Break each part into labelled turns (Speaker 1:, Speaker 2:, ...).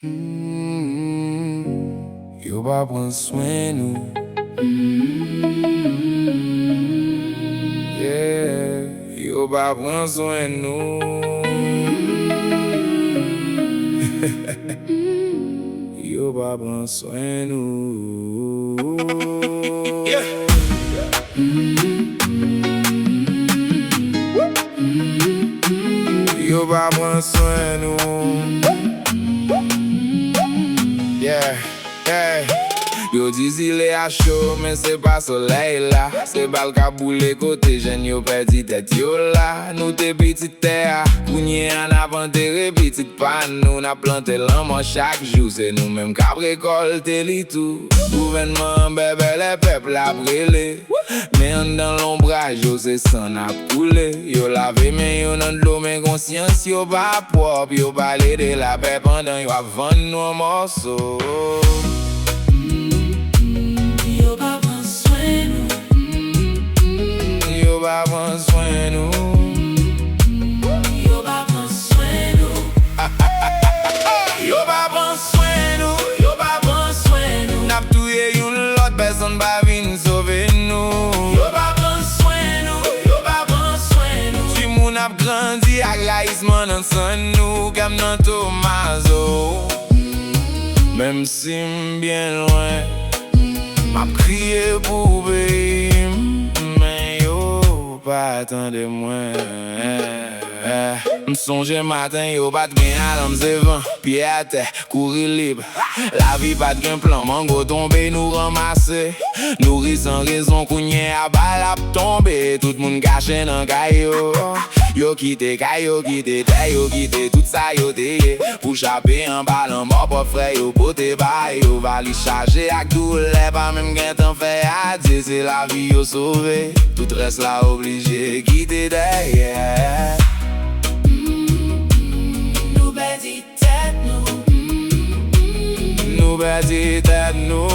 Speaker 1: Yo pa pran swen nou. Yeah, yo pa pran swen nou. Yo pa pran swen nou. Yeah. Yo pa pran swen nou. Yeah, yeah. Yo dizi le a chaud, men se pa soleil la. Se bal ka boule kote, jen yo pèdi tèt yo la. Nou te pitit te a, kounye an avan te repitit pan nou. Na plante l'anman chak jou, se nou menm ka prekolte li tou. Gouvernement bebe le pep la brele. Men dan l'ombraj yo se san ap koule. Yo lave men yo nan dlo men konsyans yo pa pwòp. Yo pale de la pe pandan yo avan nou an morso.
Speaker 2: Yo pa pran swen nou.
Speaker 1: Yo pa pran swen nou.
Speaker 2: Yo pa pran swen nou.
Speaker 1: Yo pa pran swen nou.
Speaker 2: Yo pa pran swen nou.
Speaker 1: Nap touye youn lot, person pa vin sauve nou.
Speaker 2: Yo pa pran swen nou. Yo pa pran swen nou.
Speaker 1: Si moun ap grandi ak laisman nan san nou. Kem nan Thomazeau. Mem si m'byen loin, m'ap kriye pou peyi. Men yo pa attende mwen. M'sonje matin yo pat gen alam zevan. Pied à terre, courir libre. Lavi pat gen plan, mango tombe nou ramase. Nourri sans raison, kounye a bal ap tombe. Tout moun kache nan kay yo. Yo kite kay, yo kite te, yo kite tout sa yo teye. Pou chape an bal an mor pop fre yo pote bay. Yo vali charge ak doulè, pa mèm gen tan fè adye. Se la vi yo sauve, tout reste la oblige kite derrière.
Speaker 2: Nou pèdi tèt nou.
Speaker 1: Nou pèdi tèt nou.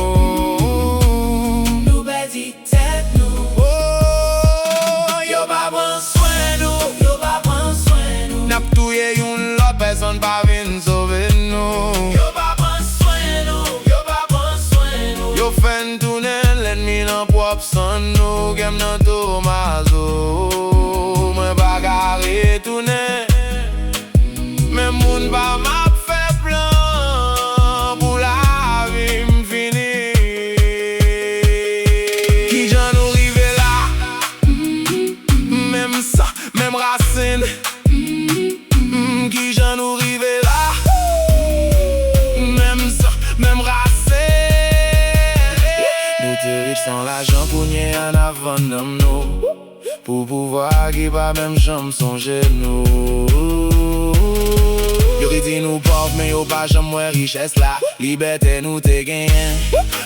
Speaker 2: Nou pèdi tèt nou.
Speaker 1: Oh, yo pa pran swen nou.
Speaker 2: Yo pa pran swen nou.
Speaker 1: Nap touye youn lot, person pa vin sauve nou.
Speaker 2: Yo pa pran swen nou. Yo pa pran swen nou.
Speaker 1: Yo fen tounen l'ennemi nan pwòp san nou. Kem nan Thomazeau. Mwen pa ka retounen. Men moun pa map fè plan pou la vi m'fini. Kijan nou rive la. Mem sa, mem racine. Kijan nou rive la. Mem sa, mem racine. Nou te rich san l'ajan kounye an avan nam nou. Pou pouvoir ki pa mem janm sonje nou. Yo rete nou pov, men yo pa jam mwen riches la. Libète nou te genyen,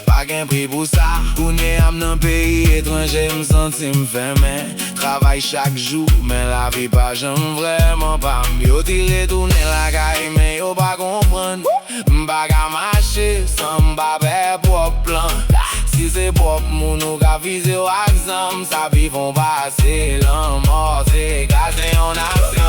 Speaker 1: pa gen pri pou sa. Kounye am nan peyi etranje, m'senti m'fèmen. Travay chak jou, men la vi pa jam vreman pam. Yo ti retounen lakay, men yo pa kompran. M'pa ka mache, san m'pa pe pwòp plan. Si se pwòp moun nou ka vize ou ak zanm, sa pi fon pase l'an mort, se gaze yon aksyon.